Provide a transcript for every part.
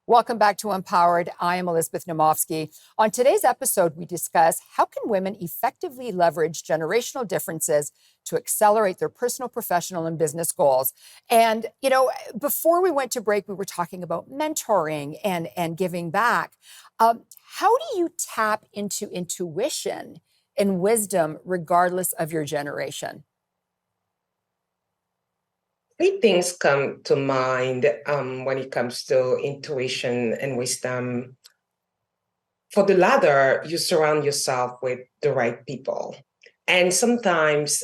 Welcome back to Empowered. I am Elizabeth Naumovski. On today's episode, we discuss how can women effectively leverage generational differences to accelerate their personal, professional, and business goals. And, before we went to break, we were talking about mentoring and giving back. How do you tap into intuition and wisdom regardless of your generation? Three things come to mind when it comes to intuition and wisdom. For the latter, you surround yourself with the right people. And sometimes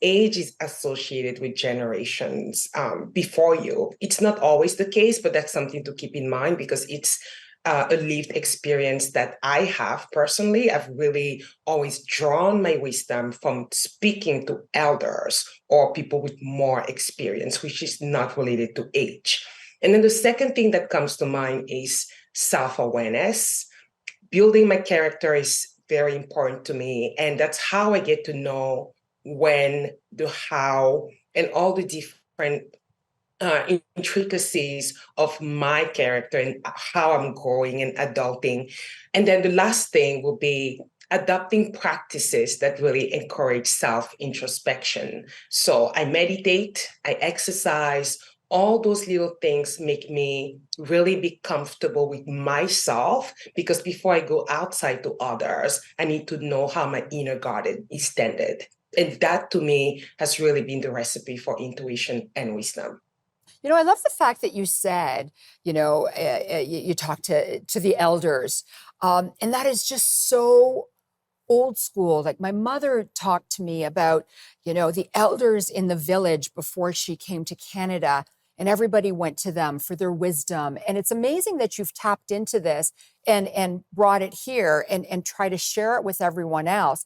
age is associated with generations before you. It's not always the case, but that's something to keep in mind because it's a lived experience that I have personally. I've really always drawn my wisdom from speaking to elders or people with more experience, which is not related to age. And then the second thing that comes to mind is self-awareness. Building my character is very important to me. And that's how I get to know when, the how, and all the different intricacies of my character and how I'm growing and adulting. And then the last thing will be adopting practices that really encourage self-introspection. So I meditate, I exercise, all those little things make me really be comfortable with myself because before I go outside to others, I need to know how my inner garden is tended. And that to me has really been the recipe for intuition and wisdom. I love the fact that you said, you talked to the elders, and that is just so old school. Like my mother talked to me about, the elders in the village before she came to Canada, and everybody went to them for their wisdom. And it's amazing that you've tapped into this and brought it here and try to share it with everyone else.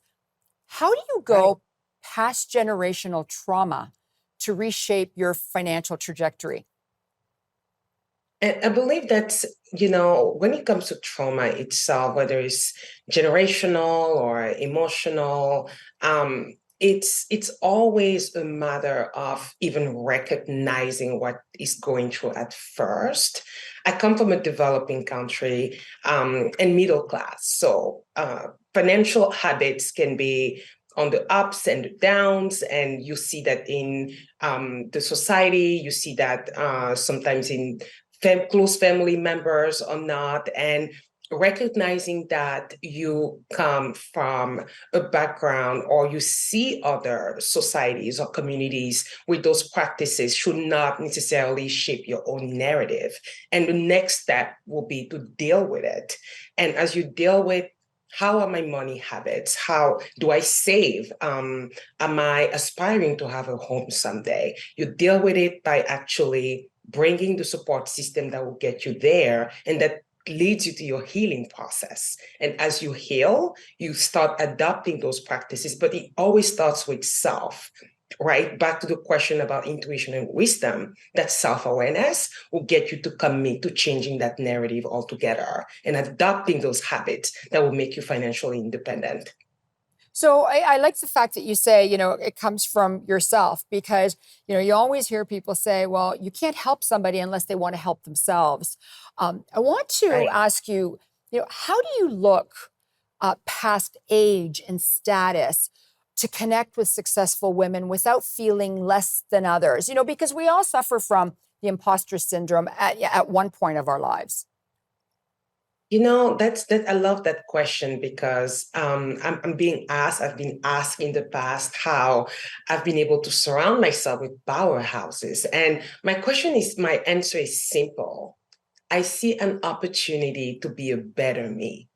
How do you Right. go past generational trauma to reshape your financial trajectory? And I believe that, when it comes to trauma itself, whether it's generational or emotional, it's always a matter of even recognizing what is going through at first. I come from a developing country and middle class, so financial habits can be on the ups and the downs, and you see that in the society. You see that sometimes in close family members or not, and recognizing that you come from a background or you see other societies or communities with those practices should not necessarily shape your own narrative. And the next step will be to deal with it. And as you deal with, how are my money habits? How do I save? Am I aspiring to have a home someday? You deal with it by actually bringing the support system that will get you there, and that leads you to your healing process. And as you heal, you start adopting those practices, but it always starts with self. Right back to the question about intuition and wisdom, that self-awareness will get you to commit to changing that narrative altogether and adopting those habits that will make you financially independent. So I like the fact that you say, it comes from yourself because, you always hear people say, well, you can't help somebody unless they want to help themselves. I want to Right. ask you, how do you look past age and status to connect with successful women without feeling less than others? Because we all suffer from the imposter syndrome at one point of our lives. That's that. I love that question because I'm being asked. I've been asked in the past how I've been able to surround myself with powerhouses, and my answer is simple. I see an opportunity to be a better me.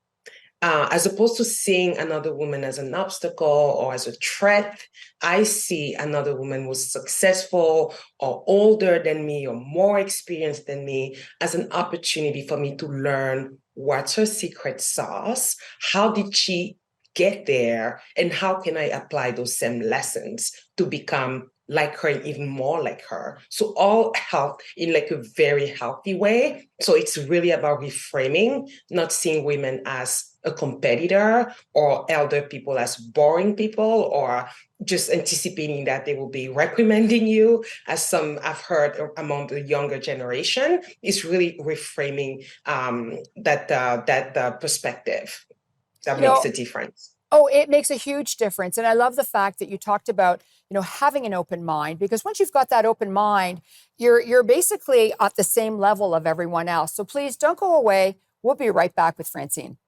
As opposed to seeing another woman as an obstacle or as a threat, I see another woman who's successful or older than me or more experienced than me as an opportunity for me to learn what's her secret sauce, how did she get there, and how can I apply those same lessons to become like her and even more like her. So all health in like a very healthy way. So it's really about reframing, not seeing women as a competitor or elder people as boring people or just anticipating that they will be reprimanding you, as some I've heard among the younger generation. Is really reframing that perspective that You makes know, a difference. oh, it makes a huge difference. And I love the fact that you talked about, having an open mind, because once you've got that open mind, you're basically at the same level of everyone else. So please don't go away. We'll be right back with Francine.